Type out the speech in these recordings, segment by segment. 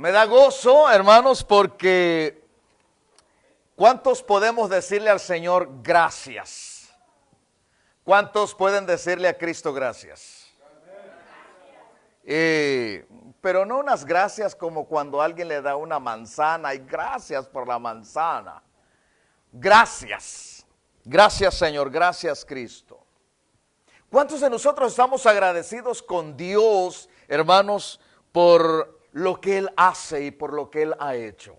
Me da gozo, hermanos, porque ¿cuántos podemos decirle al Señor gracias? ¿Cuántos pueden decirle a Cristo gracias? Pero no unas gracias como cuando alguien le da una manzana y gracias por la manzana. Gracias. Gracias, Señor. Gracias, Cristo. ¿Cuántos de nosotros estamos agradecidos con Dios, hermanos, por lo que Él hace y por lo que Él ha hecho?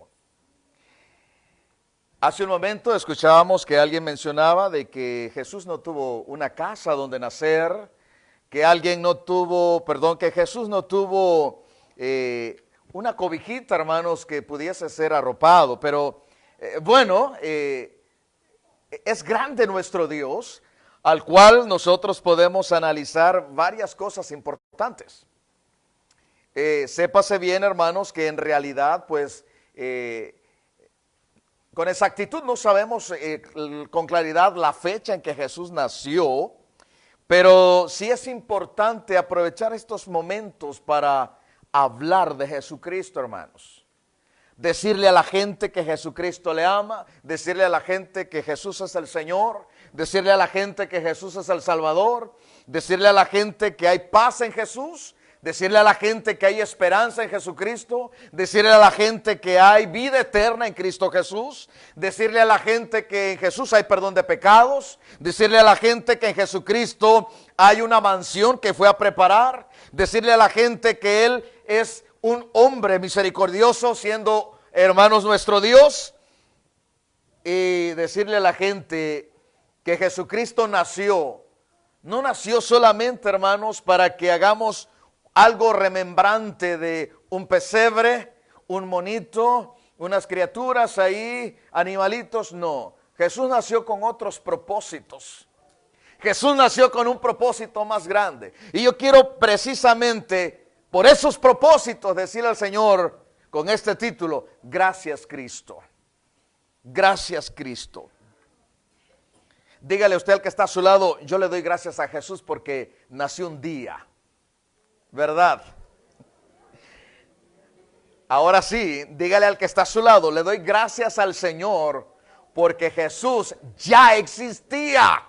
Hace un momento escuchábamos que alguien mencionaba de que Jesús no tuvo una casa donde nacer, que Jesús no tuvo una cobijita, hermanos, que pudiese ser arropado. Pero es grande nuestro Dios, al cual nosotros podemos analizar varias cosas importantes. Sépase bien, hermanos, que en realidad, pues, con exactitud no sabemos con claridad la fecha en que Jesús nació, pero sí es importante aprovechar estos momentos para hablar de Jesucristo, hermanos. Decirle a la gente que Jesucristo le ama, decirle a la gente que Jesús es el Señor, decirle a la gente que Jesús es el Salvador, decirle a la gente que hay paz en Jesús, decirle a la gente que hay esperanza en Jesucristo, decirle a la gente que hay vida eterna en Cristo Jesús, decirle a la gente que en Jesús hay perdón de pecados, decirle a la gente que en Jesucristo hay una mansión que fue a preparar, decirle a la gente que Él es un hombre misericordioso siendo, hermanos, nuestro Dios, y decirle a la gente que Jesucristo no nació solamente, hermanos, para que hagamos algo remembrante de un pesebre, un monito, unas criaturas ahí, animalitos. No, Jesús nació con otros propósitos. Jesús nació con un propósito más grande. Y yo quiero precisamente por esos propósitos decirle al Señor con este título: gracias, Cristo. Gracias, Cristo. Dígale usted al que está a su lado: yo le doy gracias a Jesús porque nació un día. ¿Verdad? Ahora sí, dígale al que está a su lado: le doy gracias al Señor porque Jesús ya existía.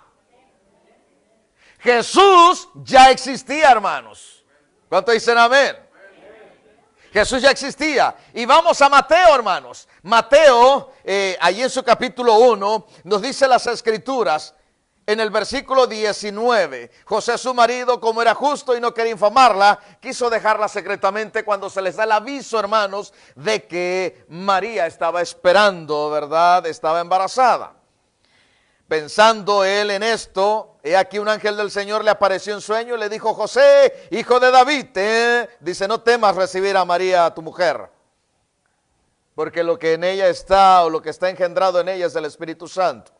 Jesús ya existía, hermanos. ¿Cuánto dicen amén? Jesús ya existía. Y vamos a Mateo, hermanos. Mateo, allí en su capítulo 1, nos dice las Escrituras. En el versículo 19, José su marido, como era justo y no quería infamarla, quiso dejarla secretamente cuando se les da el aviso, hermanos, de que María estaba esperando, ¿verdad? Estaba embarazada. Pensando él en esto, he aquí un ángel del Señor le apareció en sueño y le dijo: José, hijo de David, dice, no temas recibir a María, tu mujer, porque lo que en ella está, o lo que está engendrado en ella, es el Espíritu Santo.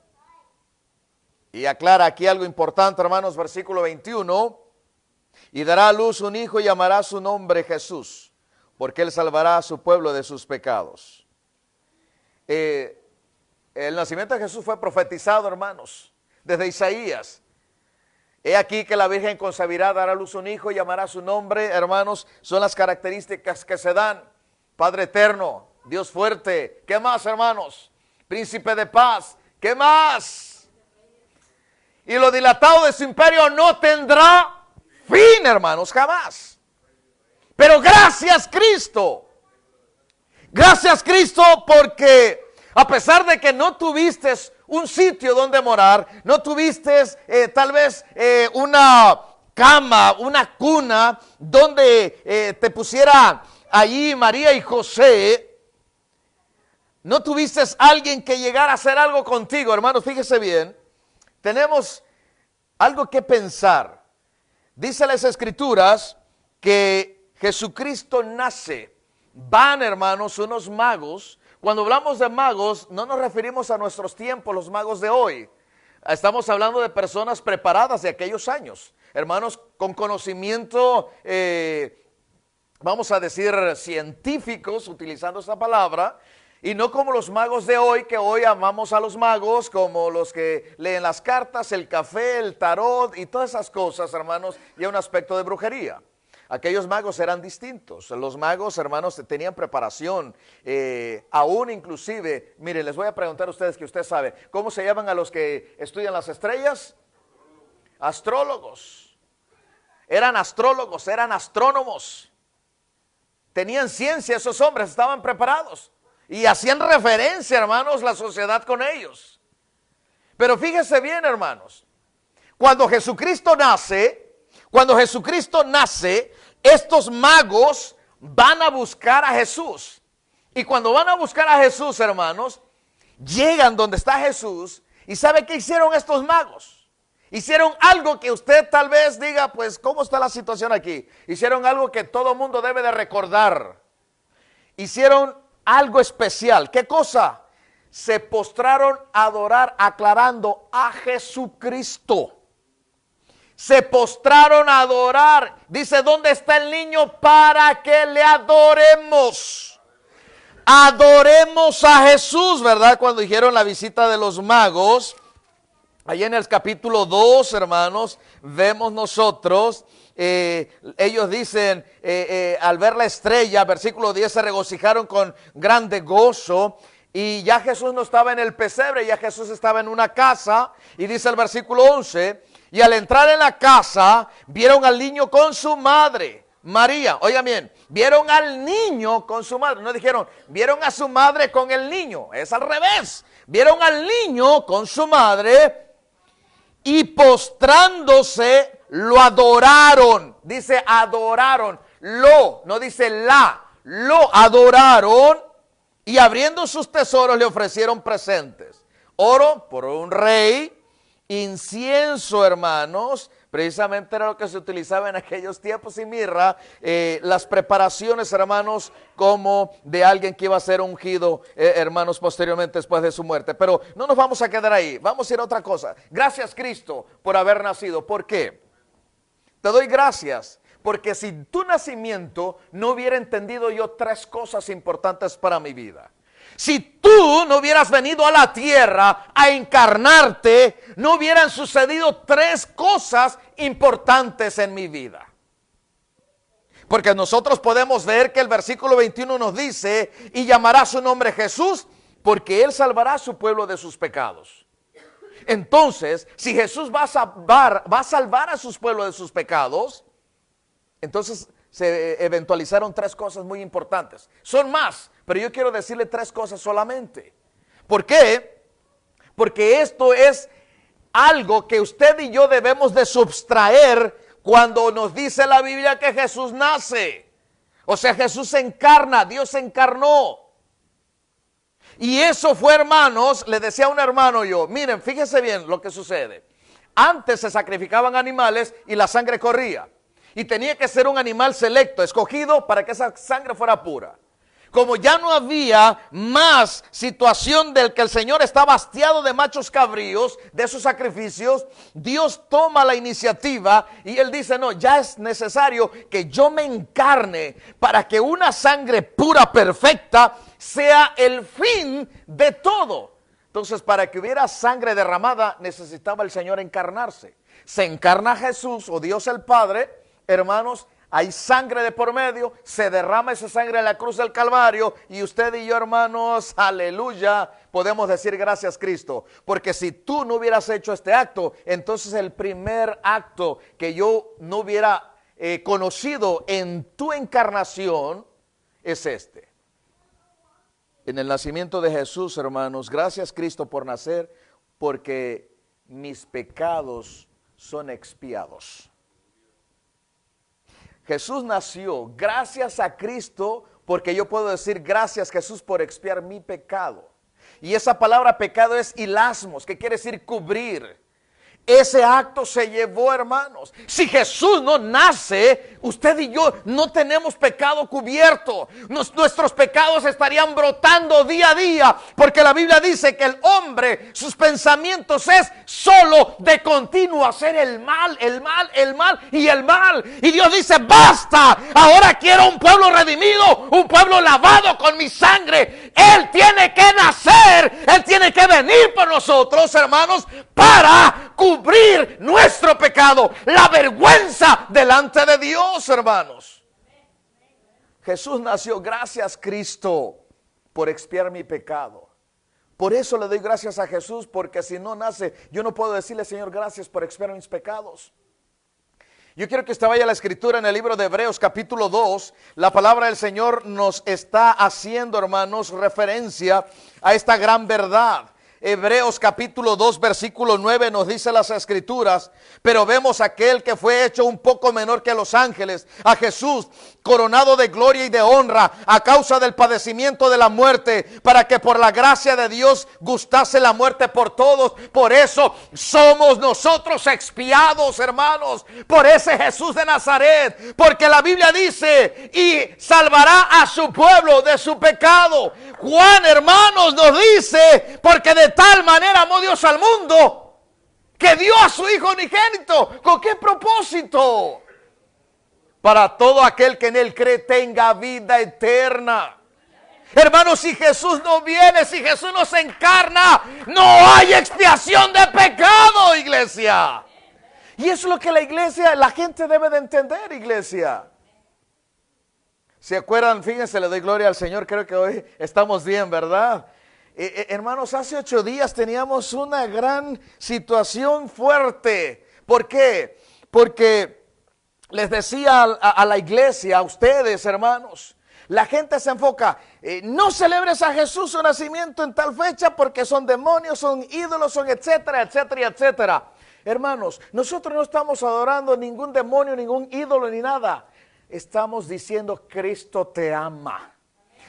Y aclara aquí algo importante, hermanos, versículo 21, y dará a luz un hijo y llamará su nombre Jesús, porque él salvará a su pueblo de sus pecados. El nacimiento de Jesús fue profetizado, hermanos, desde Isaías. He aquí que la Virgen concebirá, dará a luz un hijo y llamará su nombre, hermanos, son las características que se dan: Padre eterno, Dios fuerte. ¿Qué más, hermanos? Príncipe de paz. ¿Qué más? Y lo dilatado de su imperio no tendrá fin, hermanos, jamás. Pero gracias, Cristo. Gracias, Cristo, porque a pesar de que no tuviste un sitio donde morar, no tuviste tal vez una cama, una cuna donde te pusiera allí María y José, no tuviste alguien que llegara a hacer algo contigo, hermanos, fíjese bien. Tenemos algo que pensar. Dice las Escrituras que Jesucristo nace. Van, hermanos, unos magos. Cuando hablamos de magos, no nos referimos a nuestros tiempos, los magos de hoy. Estamos hablando de personas preparadas de aquellos años. Hermanos, con conocimiento, vamos a decir, científicos, utilizando esa palabra. Y no como los magos de hoy, que hoy amamos a los magos como los que leen las cartas, el café, el tarot y todas esas cosas, hermanos, y un aspecto de brujería. Aquellos magos eran distintos. Los magos, hermanos, tenían preparación. Aún inclusive, mire, les voy a preguntar a ustedes que usted sabe, ¿cómo se llaman a los que estudian las estrellas? Astrólogos. Eran astrólogos, eran astrónomos. Tenían ciencia, esos hombres estaban preparados. Y hacían referencia, hermanos, la sociedad con ellos. Pero fíjese bien, hermanos. Cuando Jesucristo nace, estos magos van a buscar a Jesús. Y cuando van a buscar a Jesús, hermanos, llegan donde está Jesús. ¿Y sabe qué hicieron estos magos? Hicieron algo que usted tal vez diga, pues, ¿cómo está la situación aquí? Hicieron algo que todo mundo debe de recordar. Hicieron algo especial. ¿Qué cosa? Se postraron a adorar, aclarando a Jesucristo. Se postraron a adorar. Dice, ¿dónde está el niño para que le adoremos? Adoremos a Jesús, ¿verdad? Cuando dijeron la visita de los magos, allí en el capítulo 2, hermanos, vemos nosotros, ellos dicen, al ver la estrella, versículo 10, se regocijaron con grande gozo. Y ya Jesús no estaba en el pesebre, ya Jesús estaba en una casa. Y dice el versículo 11, y al entrar en la casa, vieron al niño con su madre, María. Oigan bien, vieron al niño con su madre. No dijeron, vieron a su madre con el niño. Es al revés. Vieron al niño con su madre y postrándose lo adoraron. Dice adoraron. No dice la. Lo adoraron. Y abriendo sus tesoros le ofrecieron presentes. Oro por un rey, incienso, hermanos, precisamente era lo que se utilizaba en aquellos tiempos, y mirra, las preparaciones, hermanos, como de alguien que iba a ser ungido, hermanos, posteriormente después de su muerte. Pero no nos vamos a quedar ahí, vamos a ir a otra cosa. Gracias, Cristo, por haber nacido. ¿Por qué? Te doy gracias. Porque sin tu nacimiento no hubiera entendido yo tres cosas importantes para mi vida. Si tú no hubieras venido a la tierra a encarnarte, no hubieran sucedido tres cosas importantes en mi vida. Porque nosotros podemos ver que el versículo 21 nos dice, y llamará su nombre Jesús, porque él salvará a su pueblo de sus pecados. Entonces, si Jesús va a salvar a sus pueblos de sus pecados, entonces se eventualizaron tres cosas muy importantes. Son más, pero yo quiero decirle tres cosas solamente. ¿Por qué? Porque esto es algo que usted y yo debemos de subtraer cuando nos dice la Biblia que Jesús nace. O sea, Jesús se encarna, Dios se encarnó. Y eso fue, hermanos, le decía a un hermano yo, miren, fíjense bien lo que sucede. Antes se sacrificaban animales y la sangre corría. Y tenía que ser un animal selecto, escogido para que esa sangre fuera pura. Como ya no había más situación del que el Señor estaba hastiado de machos cabríos, de esos sacrificios, Dios toma la iniciativa y Él dice, no, ya es necesario que yo me encarne para que una sangre pura, perfecta, sea el fin de todo. Entonces, para que hubiera sangre derramada, necesitaba el Señor encarnarse. Se encarna Jesús o Dios el Padre. Hermanos, hay sangre de por medio, se derrama esa sangre en la cruz del Calvario y usted y yo, hermanos, aleluya, podemos decir gracias Cristo. Porque si tú no hubieras hecho este acto, entonces el primer acto que yo no hubiera conocido en tu encarnación es este. En el nacimiento de Jesús, hermanos, gracias Cristo por nacer, porque mis pecados son expiados. Jesús nació gracias a Cristo, porque yo puedo decir gracias Jesús por expiar mi pecado. Y esa palabra pecado es hilasmos, que quiere decir cubrir. Ese acto se llevó, hermanos. Si Jesús no nace, usted y yo no tenemos pecado cubierto. Nuestros pecados estarían brotando día a día, porque la Biblia dice que el hombre, sus pensamientos es solo de continuo hacer el mal, el mal, el mal y el mal. Y Dios dice, basta, ahora quiero un pueblo redimido, un pueblo lavado con mi sangre. Él tiene que nacer, Él tiene que venir por nosotros, hermanos, para cubrir nuestro pecado, la vergüenza delante de Dios, hermanos. Jesús nació, gracias Cristo, por expiar mi pecado. Por eso le doy gracias a Jesús, porque si no nace, yo no puedo decirle, Señor, gracias por expiar mis pecados. Yo quiero que usted vaya a la escritura en el libro de Hebreos capítulo 2. La palabra del Señor nos está haciendo, hermanos, referencia a esta gran verdad. Hebreos capítulo 2 versículo 9 nos dice las escrituras: pero vemos a aquel que fue hecho un poco menor que los ángeles, a Jesús, coronado de gloria y de honra a causa del padecimiento de la muerte, para que por la gracia de Dios gustase la muerte por todos. Por eso somos nosotros expiados, hermanos, por ese Jesús de Nazaret, porque la Biblia dice: y salvará a su pueblo de su pecado. Juan, hermanos, nos dice: porque de tal manera amó Dios al mundo, que dio a su Hijo unigénito. ¿Con qué propósito? Para todo aquel que en Él cree tenga vida eterna. Hermanos, si Jesús no viene, si Jesús no se encarna, no hay expiación de pecado, iglesia. Y eso es lo que la gente debe de entender, iglesia. ¿Se acuerdan? Fíjense, le doy gloria al Señor, creo que hoy estamos bien, ¿verdad? Hermanos, hace 8 días teníamos una gran situación fuerte. ¿Por qué? Porque les decía a la iglesia, a ustedes, hermanos, la gente se enfoca, no celebres a Jesús su nacimiento en tal fecha porque son demonios, son ídolos, son etcétera, etcétera, etcétera. Hermanos, nosotros no estamos adorando ningún demonio, ningún ídolo, ni nada. Estamos diciendo, Cristo te ama.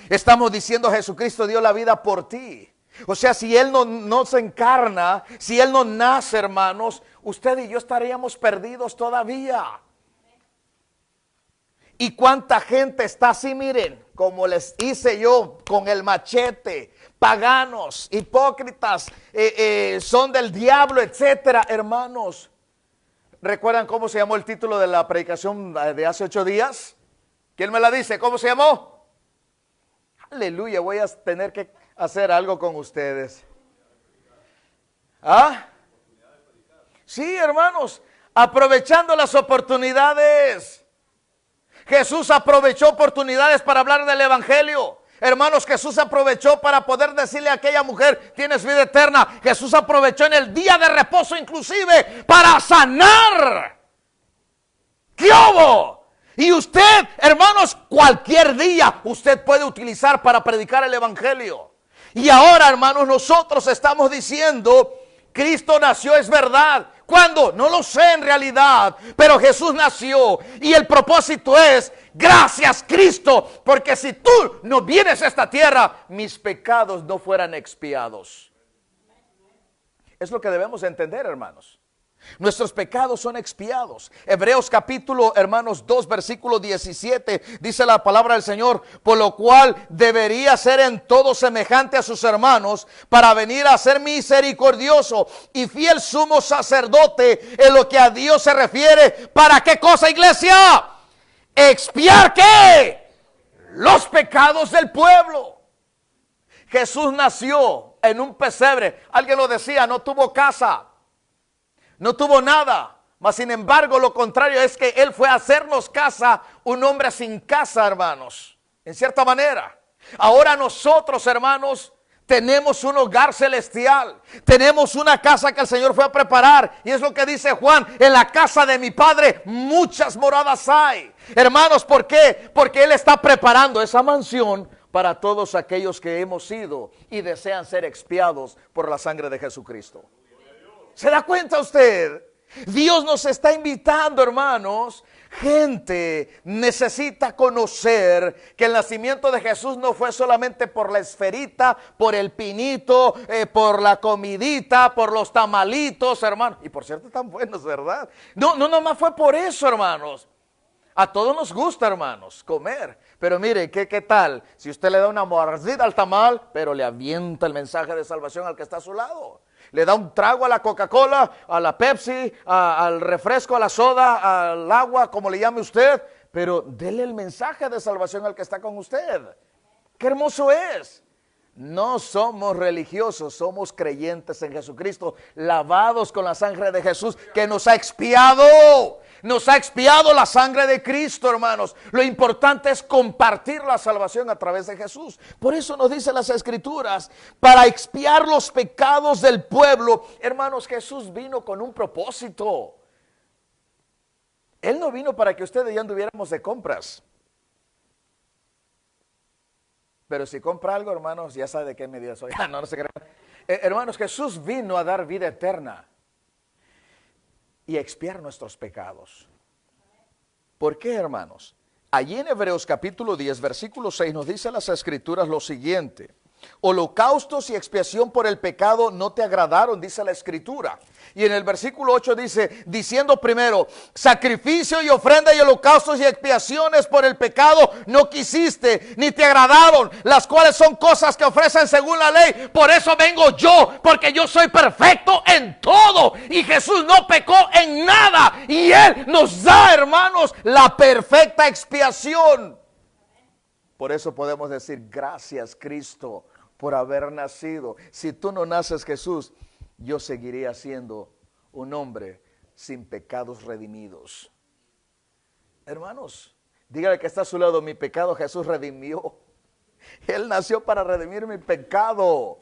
Estamos diciendo, Jesucristo dio la vida por ti. O sea, si Él no se encarna, si Él no nace, hermanos, usted y yo estaríamos perdidos todavía. Y cuánta gente está así, miren, como les hice yo con el machete, paganos, hipócritas, son del diablo, etcétera, hermanos. ¿Recuerdan cómo se llamó el título de la predicación de hace 8 días? ¿Quién me la dice? ¿Cómo se llamó? Aleluya, voy a tener que hacer algo con ustedes. ¿Ah? Sí, hermanos, aprovechando las oportunidades. Jesús aprovechó oportunidades para hablar del evangelio. Hermanos, Jesús aprovechó para poder decirle a aquella mujer, tienes vida eterna. Jesús aprovechó en el día de reposo inclusive para sanar. ¿Qué hubo? Y usted, hermanos, cualquier día usted puede utilizar para predicar el evangelio. Y ahora, hermanos, nosotros estamos diciendo, Cristo nació, es verdad. ¿Cuándo? No lo sé en realidad, pero Jesús nació y el propósito es, gracias Cristo, porque si tú no vienes a esta tierra, mis pecados no fueran expiados. Es lo que debemos entender, hermanos. Nuestros pecados son expiados. Hebreos capítulo, hermanos, 2 versículo 17, dice la palabra del Señor: por lo cual debería ser en todo semejante a sus hermanos, para venir a ser misericordioso y fiel sumo sacerdote en lo que a Dios se refiere. ¿Para qué cosa, iglesia? ¿Expiar qué? Los pecados del pueblo. Jesús nació en un pesebre. Alguien lo decía, no tuvo casa. No tuvo nada, mas sin embargo lo contrario es que Él fue a hacernos casa, un hombre sin casa, hermanos, en cierta manera. Ahora nosotros, hermanos, tenemos un hogar celestial, tenemos una casa que el Señor fue a preparar. Y es lo que dice Juan, en la casa de mi Padre muchas moradas hay. Hermanos, ¿por qué? Porque Él está preparando esa mansión para todos aquellos que hemos sido y desean ser expiados por la sangre de Jesucristo. ¿Se da cuenta usted? Dios nos está invitando, hermanos. Gente necesita conocer que el nacimiento de Jesús no fue solamente por la esferita, por el pinito, por la comidita, por los tamalitos, hermanos. Y por cierto, tan buenos, ¿verdad? No, nomás fue por eso, hermanos. A todos nos gusta, hermanos, comer. Pero mire, ¿qué tal? Si usted le da una mordida al tamal, pero le avienta el mensaje de salvación al que está a su lado. Le da un trago a la Coca-Cola, a la Pepsi, al refresco, a la soda, al agua, como le llame usted. Pero dele el mensaje de salvación al que está con usted. ¡Qué hermoso es! No somos religiosos, somos creyentes en Jesucristo, lavados con la sangre de Jesús que nos ha expiado. Nos ha expiado la sangre de Cristo, hermanos. Lo importante es compartir la salvación a través de Jesús. Por eso nos dice las Escrituras, para expiar los pecados del pueblo. Hermanos, Jesús vino con un propósito. Él no vino para que ustedes y yo anduviéramos de compras. Pero si compra algo, hermanos, ya sabe de qué medida soy. No se crean. Hermanos, Jesús vino a dar vida eterna y a expiar nuestros pecados. ¿Por qué, hermanos? Allí en Hebreos capítulo 10, versículo 6 nos dice las Escrituras lo siguiente. Holocaustos y expiación por el pecado no te agradaron, dice la Escritura. Y en el versículo 8 dice, diciendo primero, sacrificio y ofrenda y holocaustos y expiaciones por el pecado no quisiste, ni te agradaron, las cuales son cosas que ofrecen según la ley. Por eso vengo yo, porque yo soy perfecto en todo. Y Jesús no pecó en nada. Y Él nos da, hermanos, la perfecta expiación. Por eso podemos decir, gracias Cristo por haber nacido. Si tú no naces, Jesús, yo seguiría siendo un hombre sin pecados redimidos. Hermanos, dígale que está a su lado, mi pecado Jesús redimió. Él nació para redimir mi pecado.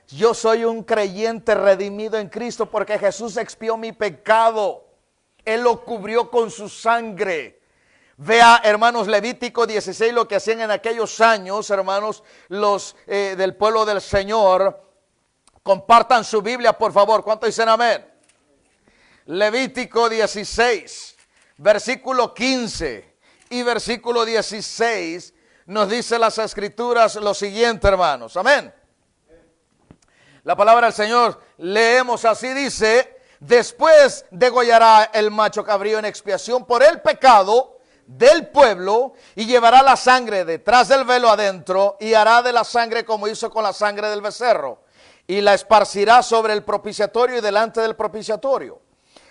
Yo soy un creyente redimido en Cristo porque Jesús expió mi pecado. Él lo cubrió con su sangre. Vea, hermanos, Levítico 16, lo que hacían en aquellos años, hermanos, los del pueblo del Señor. Compartan su Biblia, por favor. ¿Cuánto dicen amén? Levítico 16, versículo 15 y versículo 16, nos dice las Escrituras lo siguiente, hermanos. Amén. La palabra del Señor, leemos así, dice, después degollará el macho cabrío en expiación por el pecado del pueblo y llevará la sangre detrás del velo adentro y hará de la sangre como hizo con la sangre del becerro y la esparcirá sobre el propiciatorio y delante del propiciatorio.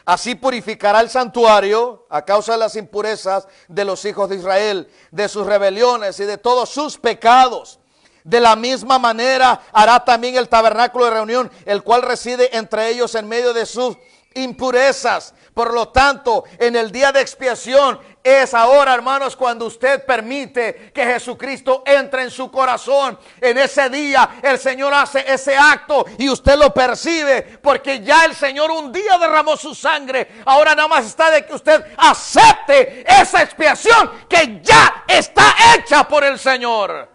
Así purificará el santuario a causa de las impurezas de los hijos de Israel, de sus rebeliones y de todos sus pecados. De la misma manera hará también el tabernáculo de reunión, el cual reside entre ellos en medio de sus impurezas. Por lo tanto, en el día de expiación es ahora, hermanos, cuando usted permite que Jesucristo entre en su corazón. En ese día el Señor hace ese acto y usted lo percibe, porque ya el Señor un día derramó su sangre. Ahora nada más está de que usted acepte esa expiación que ya está hecha por el Señor.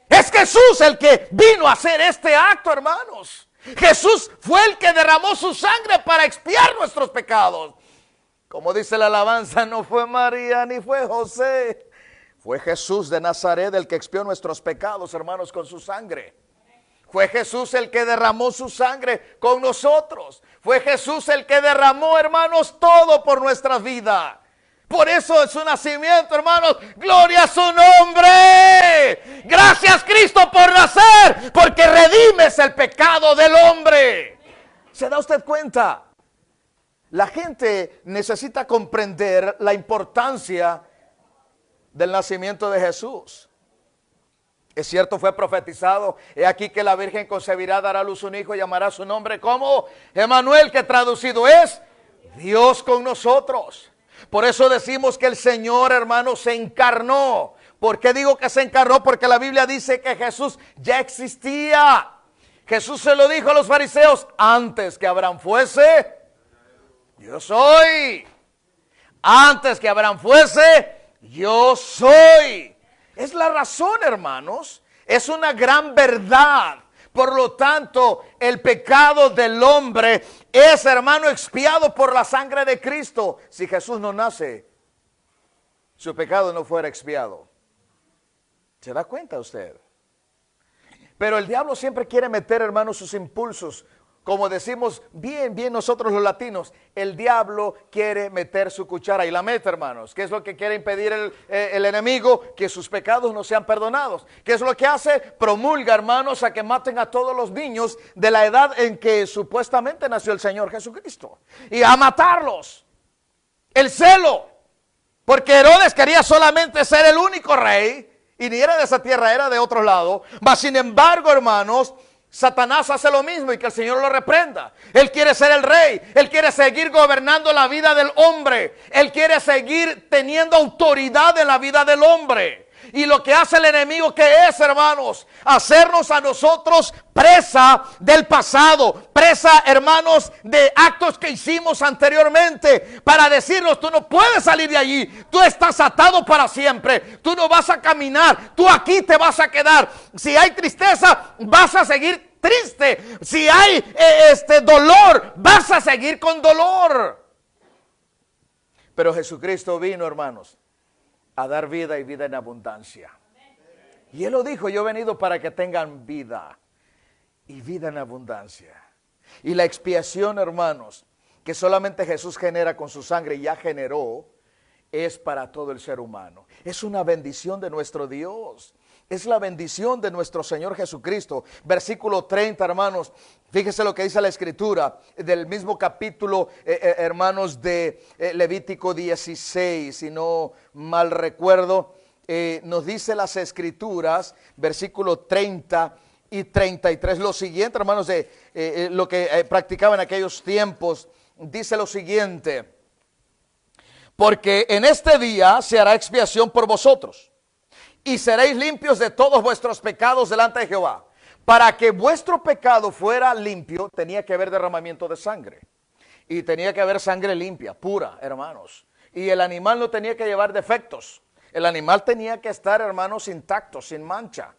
Es Jesús el que vino a hacer este acto, hermanos. Jesús fue el que derramó su sangre para expiar nuestros pecados. Como dice la alabanza, no fue María ni fue José. Fue Jesús de Nazaret el que expió nuestros pecados, hermanos, con su sangre. Fue Jesús el que derramó su sangre con nosotros. Fue Jesús el que derramó, hermanos, todo por nuestra vida. Por eso es su nacimiento, hermanos. Gloria a su nombre. Gracias, Cristo, por nacer, porque redimes el pecado del hombre. ¿Se da usted cuenta? La gente necesita comprender la importancia del nacimiento de Jesús. Es cierto, fue profetizado. He aquí que la Virgen concebirá, dará a luz un hijo y llamará su nombre como Emmanuel, que traducido es Dios con nosotros. Por eso decimos que el Señor, hermano, se encarnó. ¿Por qué digo que se encarnó? Porque la Biblia dice que Jesús ya existía. Jesús se lo dijo a los fariseos: antes que Abraham fuese, yo soy. Antes que Abraham fuese, yo soy. Es la razón, hermanos. Es una gran verdad. Por lo tanto, el pecado del hombre es, hermano, expiado por la sangre de Cristo. Si Jesús no nace, su pecado no fuera expiado. ¿Se da cuenta usted? Pero el diablo siempre quiere meter, hermano, sus impulsos. Como decimos bien nosotros los latinos, el diablo quiere meter su cuchara y la mete, hermanos. ¿Qué es lo que quiere impedir el enemigo? Que sus pecados no sean perdonados. ¿Qué es lo que hace? Promulga, hermanos, a que maten a todos los niños de la edad en que supuestamente nació el Señor Jesucristo. Y a matarlos. El celo. Porque Herodes quería solamente ser el único rey. y ni era de esa tierra, era de otro lado. Mas sin embargo, hermanos, Satanás hace lo mismo y que el Señor lo reprenda. Él quiere ser el rey. Él quiere seguir gobernando la vida del hombre. Él quiere seguir teniendo autoridad en la vida del hombre. Y lo que hace el enemigo, ¿qué es, hermanos? Hacernos a nosotros presa del pasado, presa, hermanos, de actos que hicimos anteriormente, para decirnos: tú no puedes salir de allí, tú estás atado para siempre, tú no vas a caminar, tú aquí te vas a quedar. Si hay tristeza, vas a seguir triste. Si hay dolor, vas a seguir con dolor. Pero Jesucristo vino, hermanos, a dar vida y vida en abundancia. Y Él lo dijo: yo he venido para que tengan vida y vida en abundancia. Y la expiación, hermanos, que solamente Jesús genera con su sangre, y ya generó, es para todo el ser humano. Es una bendición de nuestro Dios. Es la bendición de nuestro Señor Jesucristo. Versículo 30, hermanos. Fíjese lo que dice la Escritura del mismo capítulo, hermanos, de Levítico 16, si no mal recuerdo. Nos dice las Escrituras, versículo 30 y 33, lo siguiente, hermanos, de lo que practicaban en aquellos tiempos. Dice lo siguiente: porque en este día se hará expiación por vosotros, y seréis limpios de todos vuestros pecados delante de Jehová. Para que vuestro pecado fuera limpio, tenía que haber derramamiento de sangre. Y tenía que haber sangre limpia, pura, hermanos. Y el animal no tenía que llevar defectos. El animal tenía que estar, hermanos, intacto, sin mancha,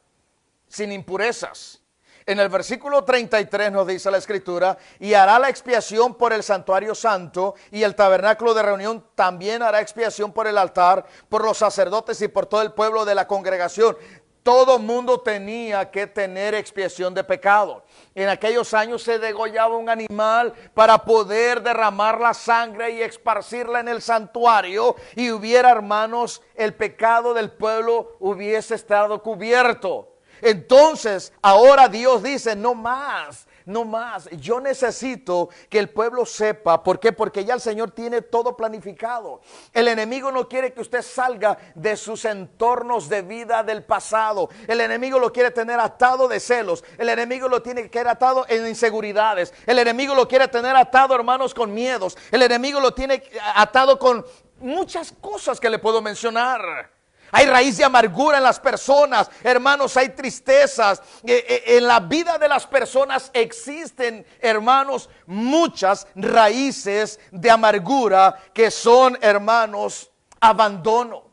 sin impurezas. En el versículo 33 nos dice la Escritura: y hará la expiación por el santuario santo, y el tabernáculo de reunión también hará expiación por el altar, por los sacerdotes y por todo el pueblo de la congregación. Todo mundo tenía que tener expiación de pecado. En aquellos años se degollaba un animal para poder derramar la sangre y esparcirla en el santuario, y hubiera, hermanos, el pecado del pueblo hubiese estado cubierto. Entonces, ahora Dios dice: no más, no más. Yo necesito que el pueblo sepa. ¿Por qué? Porque ya el Señor tiene todo planificado. El enemigo no quiere que usted salga de sus entornos de vida del pasado. El enemigo lo quiere tener atado de celos. El enemigo lo tiene que tener atado en inseguridades. El enemigo lo quiere tener atado, hermanos, con miedos. El enemigo lo tiene atado con muchas cosas que le puedo mencionar. Hay raíz de amargura en las personas, hermanos, hay tristezas. En la vida de las personas existen, hermanos, muchas raíces de amargura que son, hermanos, abandono,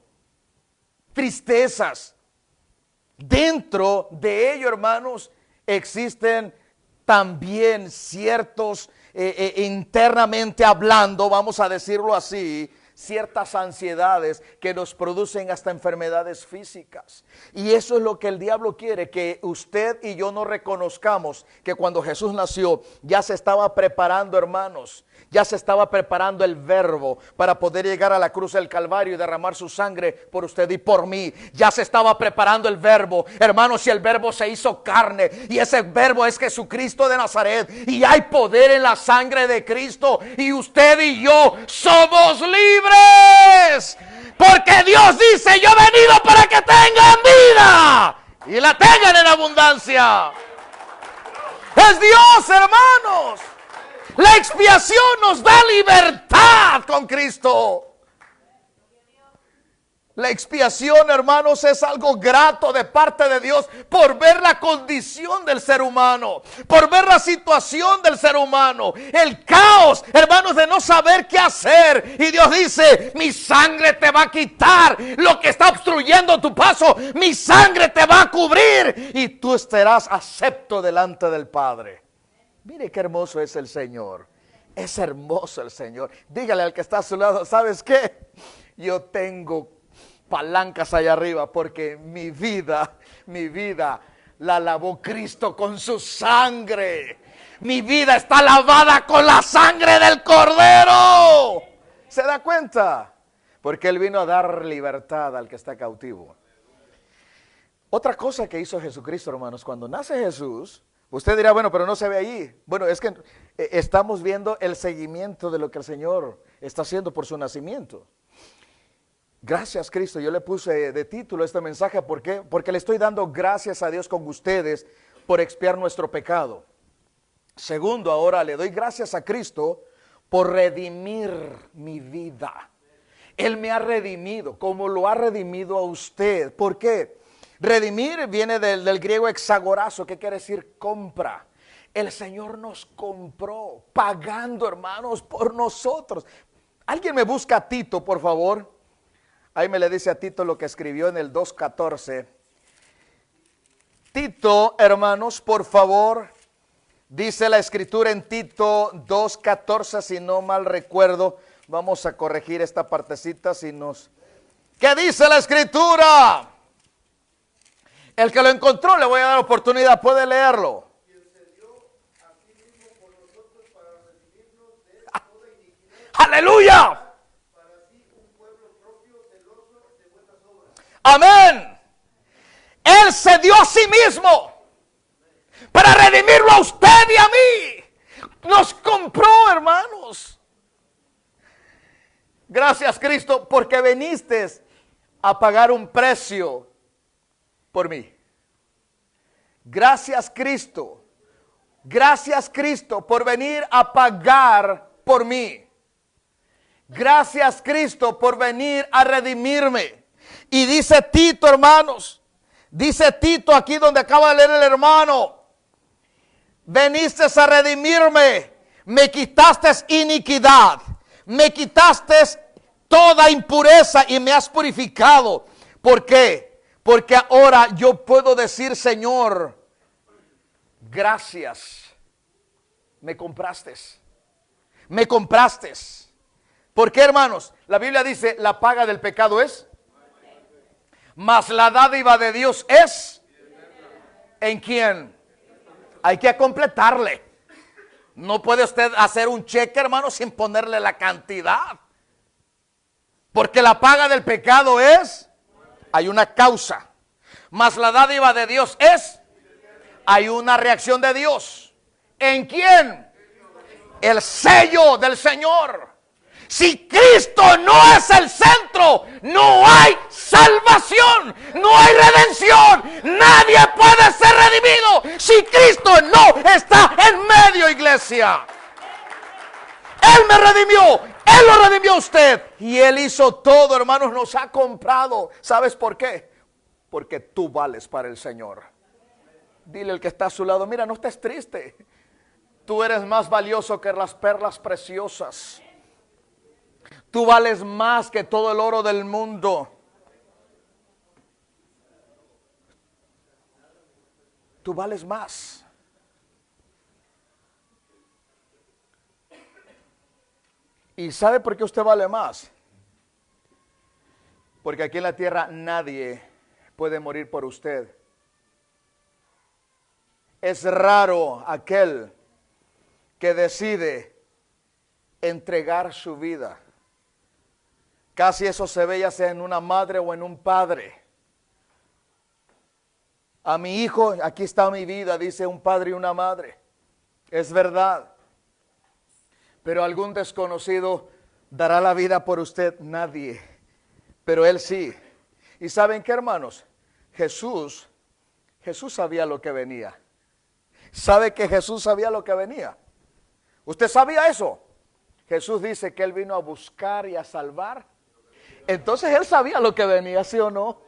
tristezas. Dentro de ello, hermanos, existen también ciertos, internamente hablando, vamos a decirlo así, ciertas ansiedades que nos producen hasta enfermedades físicas. Y eso es lo que el diablo quiere, que usted y yo no reconozcamos que cuando Jesús nació ya se estaba preparando, hermanos, ya se estaba preparando el Verbo para poder llegar a la cruz del Calvario y derramar su sangre por usted y por mí. Ya se estaba preparando el Verbo, hermanos, y el Verbo se hizo carne, y ese Verbo es Jesucristo de Nazaret, y hay poder en la sangre de Cristo, y usted y yo somos libres, porque Dios dice: yo he venido para que tengan vida y la tengan en abundancia. Es Dios, hermanos. La expiación nos da libertad con Cristo. La expiación, hermanos, es algo grato de parte de Dios por ver la condición del ser humano, por ver la situación del ser humano, el caos, hermanos, de no saber qué hacer. Y Dios dice: mi sangre te va a quitar lo que está obstruyendo tu paso, mi sangre te va a cubrir y tú estarás acepto delante del Padre. Mire qué hermoso es el Señor. Es hermoso el Señor. Dígale al que está a su lado: ¿sabes qué? Yo tengo palancas allá arriba porque mi vida la lavó Cristo con su sangre. Mi vida está lavada con la sangre del Cordero. ¿Se da cuenta? Porque Él vino a dar libertad al que está cautivo. Otra cosa que hizo Jesucristo, hermanos, cuando nace Jesús, usted dirá: bueno, pero no se ve allí. Bueno, es que estamos viendo el seguimiento de lo que el Señor está haciendo por su nacimiento. Gracias, Cristo. Yo le puse de título este mensaje. ¿Por qué? Porque le estoy dando gracias a Dios con ustedes por expiar nuestro pecado. Segundo, ahora le doy gracias a Cristo por redimir mi vida. Él me ha redimido, como lo ha redimido a usted. ¿Por qué? Redimir viene del griego exagorazo, que quiere decir compra. El Señor nos compró, pagando, hermanos, por nosotros. ¿Alguien me busca a Tito, por favor? Ahí me le dice a Tito lo que escribió en el 2:14. Tito, hermanos, por favor, dice la escritura en Tito 2:14, si no mal recuerdo. Vamos a corregir esta partecita si nos... ¿Qué dice la escritura? El que lo encontró le voy a dar oportunidad, puede leerlo. ¡Aleluya! Amén. Él se dio a sí mismo para redimirlo a usted y a mí. Nos compró, hermanos. Gracias, Cristo, porque viniste a pagar un precio por mí. Gracias, Cristo. Gracias, Cristo, por venir a pagar por mí. Gracias, Cristo, por venir a redimirme. Y dice Tito, hermanos, dice Tito aquí donde acaba de leer el hermano, veniste a redimirme, me quitaste iniquidad, me quitaste toda impureza y me has purificado. ¿Por qué? Porque ahora yo puedo decir, Señor, gracias, me compraste, me compraste. ¿Por qué, hermanos? La Biblia dice, la paga del pecado es, mas la dádiva de Dios es, ¿en quién? Hay que completarle. No puede usted hacer un cheque, hermano, sin ponerle la cantidad. Porque la paga del pecado es, hay una causa. Mas la dádiva de Dios es, hay una reacción de Dios. ¿En quién? El sello del Señor. Si Cristo no es el centro, no hay salvación, no hay redención. Nadie puede ser redimido si Cristo no está en medio, iglesia. Él me redimió, Él lo redimió a usted. Y Él hizo todo, hermanos, nos ha comprado. ¿Sabes por qué? Porque tú vales para el Señor. Dile al que está a su lado, mira, no estés triste. Tú eres más valioso que las perlas preciosas. Tú vales más que todo el oro del mundo. Tú vales más. ¿Y sabe por qué usted vale más? Porque aquí en la tierra nadie puede morir por usted. Es raro aquel que decide entregar su vida. Casi eso se ve ya sea en una madre o en un padre. A mi hijo, aquí está mi vida, dice un padre y una madre. Es verdad. Pero algún desconocido dará la vida por usted, nadie. Pero Él sí. ¿Y saben qué, hermanos? Jesús sabía lo que venía. ¿Sabe que Jesús sabía lo que venía? ¿Usted sabía eso? Jesús dice que Él vino a buscar y a salvar. Entonces Él sabía lo que venía, ¿sí o no?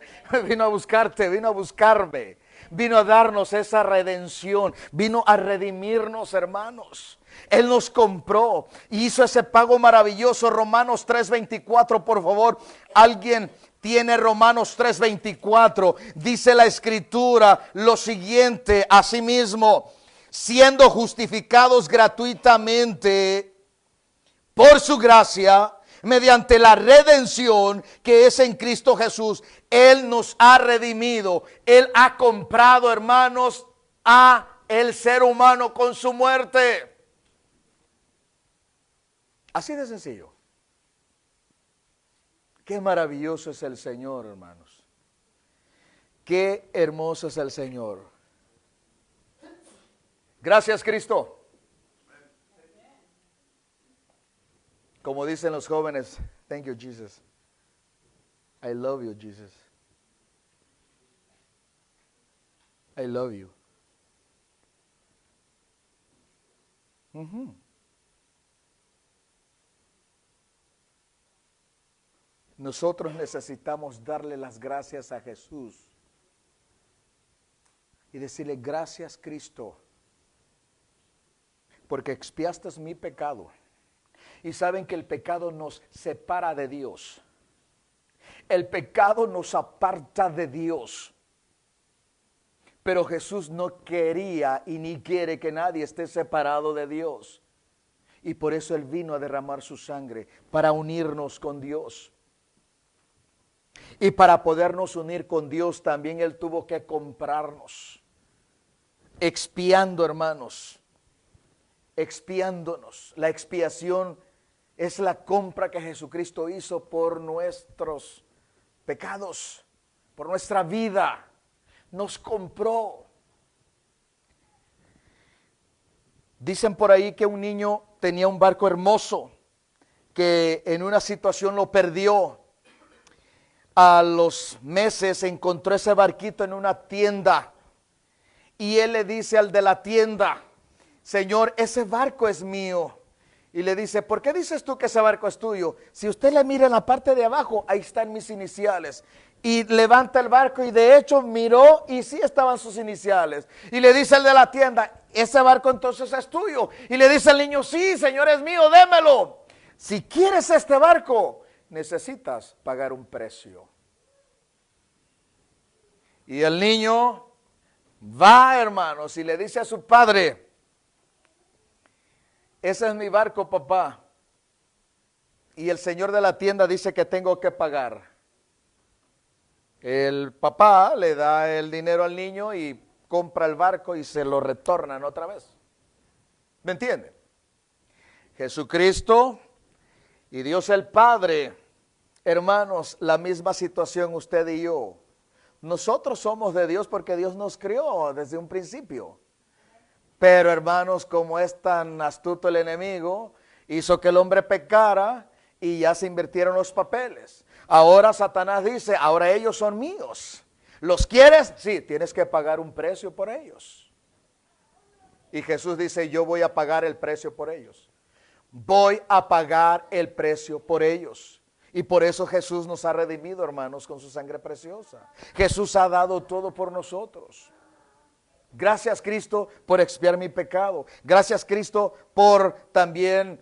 Vino a buscarte, vino a buscarme. Vino a darnos esa redención. Vino a redimirnos, hermanos. Él nos compró y hizo ese pago maravilloso. Romanos 3:24, por favor. Alguien tiene Romanos 3:24. Dice la escritura lo siguiente: asimismo, siendo justificados gratuitamente por su gracia, mediante la redención que es en Cristo Jesús. Él nos ha redimido. Él ha comprado, hermanos, a el ser humano con su muerte. Así de sencillo. Qué maravilloso es el Señor, hermanos. Qué hermoso es el Señor. Gracias, Cristo. Como dicen los jóvenes, thank you, Jesus. I love you, Jesus. I love you. Nosotros necesitamos darle las gracias a Jesús y decirle: gracias, Cristo, porque expiaste mi pecado. Y saben que el pecado nos separa de Dios. El pecado nos aparta de Dios. Pero Jesús no quería y ni quiere que nadie esté separado de Dios. Y por eso Él vino a derramar su sangre, para unirnos con Dios. Y para podernos unir con Dios también Él tuvo que comprarnos. Expiando, hermanos. Expiándonos. La expiación es la compra que Jesucristo hizo por nuestros pecados, por nuestra vida. Nos compró. Dicen por ahí que un niño tenía un barco hermoso, que en una situación lo perdió. A los meses encontró ese barquito en una tienda. Y él le dice al de la tienda: Señor, ese barco es mío. Y le dice: ¿por qué dices tú que ese barco es tuyo? Si usted le mira en la parte de abajo, ahí están mis iniciales. Y levanta el barco y de hecho miró y sí estaban sus iniciales. Y le dice al de la tienda: ese barco entonces es tuyo. Y le dice al niño: sí, Señor, es mío, démelo. Si quieres este barco, necesitas pagar un precio. Y el niño va, hermanos, y le dice a su padre: ese es mi barco, papá. Y el señor de la tienda dice que tengo que pagar. El papá le da el dinero al niño y compra el barco y se lo retornan otra vez. ¿Me entienden? Jesucristo y Dios el Padre, hermanos, la misma situación usted y yo. Nosotros somos de Dios porque Dios nos crió desde un principio. Pero hermanos, como es tan astuto el enemigo, hizo que el hombre pecara y ya se invirtieron los papeles. Ahora Satanás dice: ahora ellos son míos. ¿Los quieres? Sí, tienes que pagar un precio por ellos. Y Jesús dice: yo voy a pagar el precio por ellos. Voy a pagar el precio por ellos. Y por eso Jesús nos ha redimido, hermanos, con su sangre preciosa. Jesús ha dado todo por nosotros. Gracias, Cristo, por expiar mi pecado. Gracias, Cristo, por también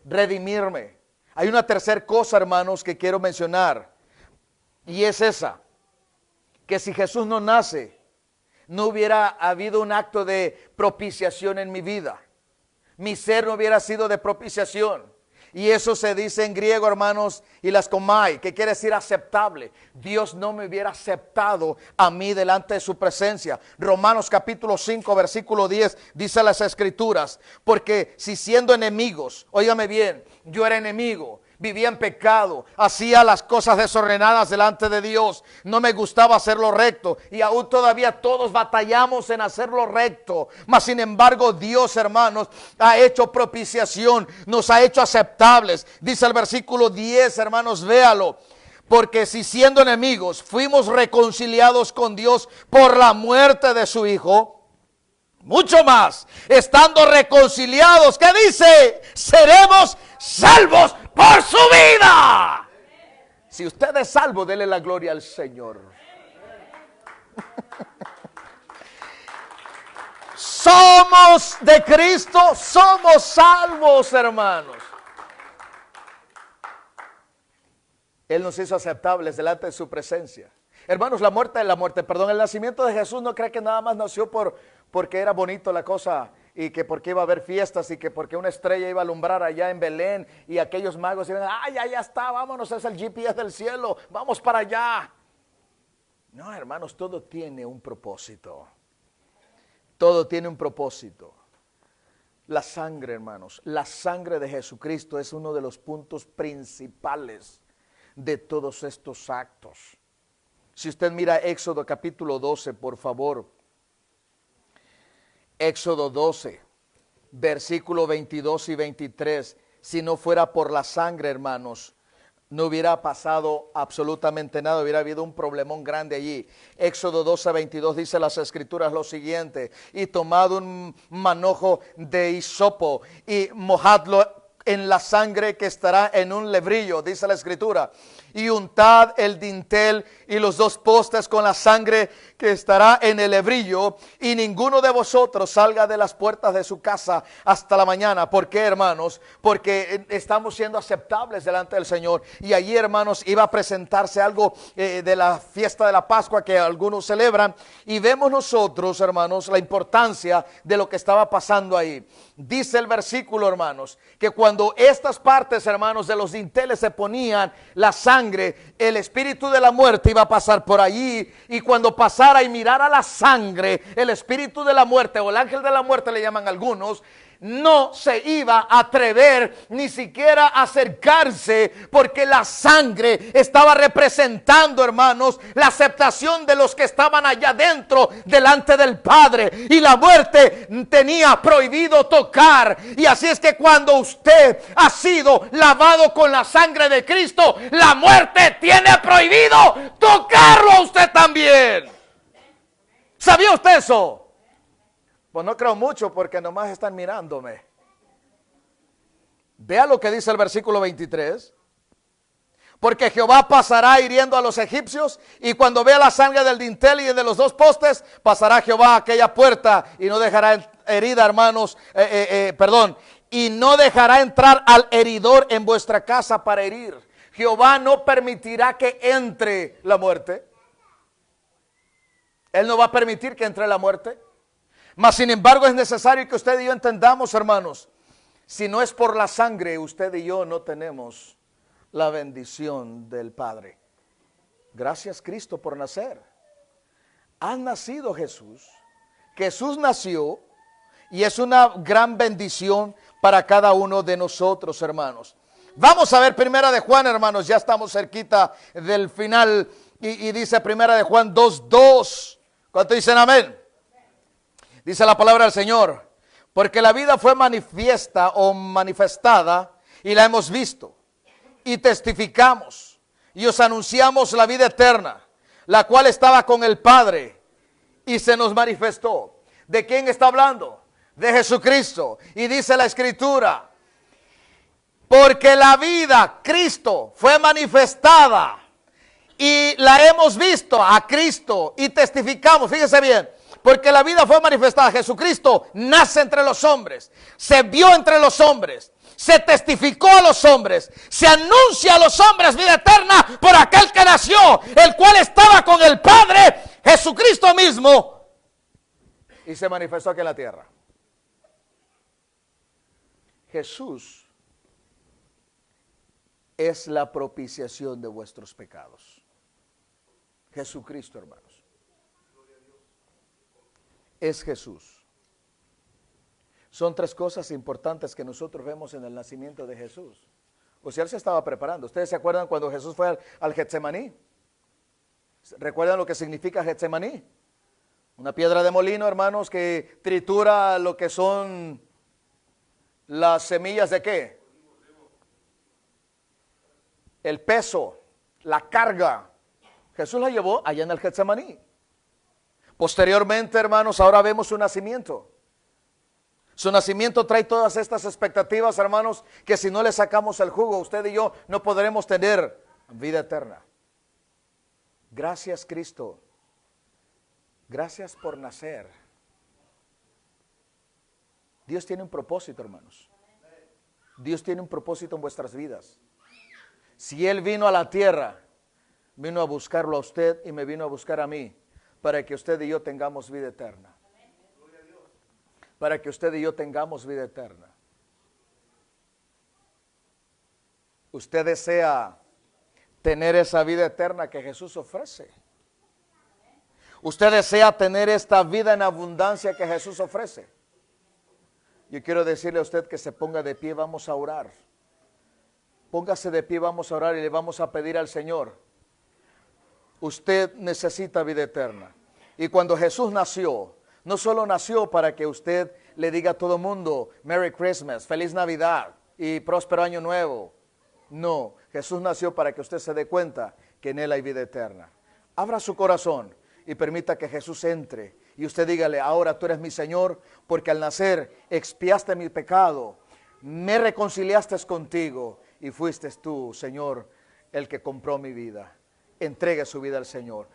redimirme. Hay una tercera cosa, hermanos, que quiero mencionar. Y es esa: que si Jesús no nace, no hubiera habido un acto de propiciación en mi vida. Mi ser no hubiera sido de propiciación. Y eso se dice en griego, hermanos, hilaskomai, que quiere decir aceptable. Dios no me hubiera aceptado a mí delante de su presencia. Romanos capítulo 5, versículo 10, dice las escrituras: porque si siendo enemigos, óigame bien, yo era enemigo, vivía en pecado, hacía las cosas desordenadas delante de Dios, no me gustaba hacer lo recto, y aún todavía todos batallamos en hacer lo recto, mas sin embargo Dios, hermanos, ha hecho propiciación, nos ha hecho aceptables. Dice el versículo 10, hermanos, véalo: porque si siendo enemigos fuimos reconciliados con Dios por la muerte de su Hijo, mucho más, estando reconciliados, ¿qué dice? Seremos salvos por su vida. Si usted es salvo, dele la gloria al Señor. Somos de Cristo, somos salvos, hermanos. Él nos hizo aceptables delante de su presencia. Hermanos, el nacimiento de Jesús, no cree que nada más nació porque era bonito la cosa, y que porque iba a haber fiestas, y que porque una estrella iba a alumbrar allá en Belén, y aquellos magos iban: ¡ay, ya está, vámonos, es el GPS del cielo, vamos para allá! No, hermanos, todo tiene un propósito. Todo tiene un propósito. La sangre, hermanos, la sangre de Jesucristo es uno de los puntos principales de todos estos actos. Si usted mira Éxodo capítulo 12, por favor. Éxodo 12, versículo 22 y 23. Si no fuera por la sangre, hermanos, no hubiera pasado absolutamente nada, hubiera habido un problemón grande allí. Éxodo 12:22 dice las escrituras lo siguiente: y tomad un manojo de hisopo y mojadlo en la sangre que estará en un lebrillo, dice la escritura, y untad el dintel y los 2 postes con la sangre que estará en el lebrillo, y ninguno de vosotros salga de las puertas de su casa hasta la mañana. ¿Por qué, hermanos? Porque estamos siendo aceptables delante del Señor, y allí, hermanos, iba a presentarse algo de la fiesta de la Pascua que algunos celebran, y vemos nosotros, hermanos, la importancia de lo que estaba pasando ahí. Dice el versículo, hermanos, que cuando estas partes, hermanos, de los dinteles se ponían la sangre, el espíritu de la muerte iba a pasar por allí, y cuando pasara y mirara la sangre, el espíritu de la muerte, o el ángel de la muerte le llaman algunos, no se iba a atrever ni siquiera a acercarse, porque la sangre estaba representando, hermanos, la aceptación de los que estaban allá dentro delante del Padre, y la muerte tenía prohibido tocar. Y así es que cuando usted ha sido lavado con la sangre de Cristo, la muerte tiene prohibido tocarlo a usted también. ¿Sabía usted eso? Pues no creo mucho, porque nomás están mirándome. Vea lo que dice el versículo 23. Porque Jehová pasará hiriendo a los egipcios, y cuando vea la sangre del dintel y de los 2 postes, pasará Jehová a aquella puerta y no dejará herida, hermanos, y no dejará entrar al heridor en vuestra casa para herir. Jehová no permitirá que entre la muerte. Él no va a permitir que entre la muerte. Mas sin embargo es necesario que usted y yo entendamos, hermanos, si no es por la sangre, usted y yo no tenemos la bendición del Padre. Gracias, Cristo, por nacer. Ha nacido Jesús. Jesús nació, y es una gran bendición para cada uno de nosotros, hermanos. Vamos a ver Primera de Juan, hermanos, ya estamos cerquita del final, y dice Primera de Juan 2:2. ¿Cuánto dicen amén? Dice la palabra del Señor: porque la vida fue manifiesta o manifestada, y la hemos visto, y testificamos, y os anunciamos la vida eterna, la cual estaba con el Padre, y se nos manifestó. ¿De quién está hablando? De Jesucristo. Y dice la Escritura: porque la vida, Cristo, fue manifestada, y la hemos visto a Cristo, y testificamos. Fíjese bien. Porque la vida fue manifestada. Jesucristo nace entre los hombres, se vio entre los hombres, se testificó a los hombres, se anuncia a los hombres vida eterna por aquel que nació, el cual estaba con el Padre, Jesucristo mismo, y se manifestó aquí en la tierra. Jesús es la propiciación de vuestros pecados. Jesucristo, hermanos, es Jesús. Son 3 cosas importantes que nosotros vemos en el nacimiento de Jesús. O sea, él se estaba preparando. ¿Ustedes se acuerdan cuando Jesús fue al Getsemaní? ¿Recuerdan lo que significa Getsemaní? Una piedra de molino, hermanos, que tritura lo que son las semillas de ¿qué? El peso, la carga. Jesús la llevó allá en el Getsemaní. Posteriormente, hermanos, ahora vemos su nacimiento. Su nacimiento trae todas estas expectativas, hermanos, que si no le sacamos el jugo, usted y yo no podremos tener vida eterna. Gracias, Cristo. Gracias por nacer. Dios tiene un propósito, hermanos. Dios tiene un propósito en vuestras vidas. Si Él vino a la tierra, vino a buscarlo a usted y me vino a buscar a mí, para que usted y yo tengamos vida eterna. Para que usted y yo tengamos vida eterna. Usted desea tener esa vida eterna que Jesús ofrece. Usted desea tener esta vida en abundancia que Jesús ofrece. Yo quiero decirle a usted que se ponga de pie, vamos a orar. Póngase de pie, vamos a orar y le vamos a pedir al Señor. Usted necesita vida eterna. Y cuando Jesús nació, no solo nació para que usted le diga a todo mundo, Merry Christmas, Feliz Navidad y próspero Año Nuevo. No, Jesús nació para que usted se dé cuenta que en Él hay vida eterna. Abra su corazón y permita que Jesús entre. Y usted dígale, ahora tú eres mi Señor, porque al nacer expiaste mi pecado, me reconciliaste contigo y fuiste tú, Señor, el que compró mi vida. Entregue su vida al Señor.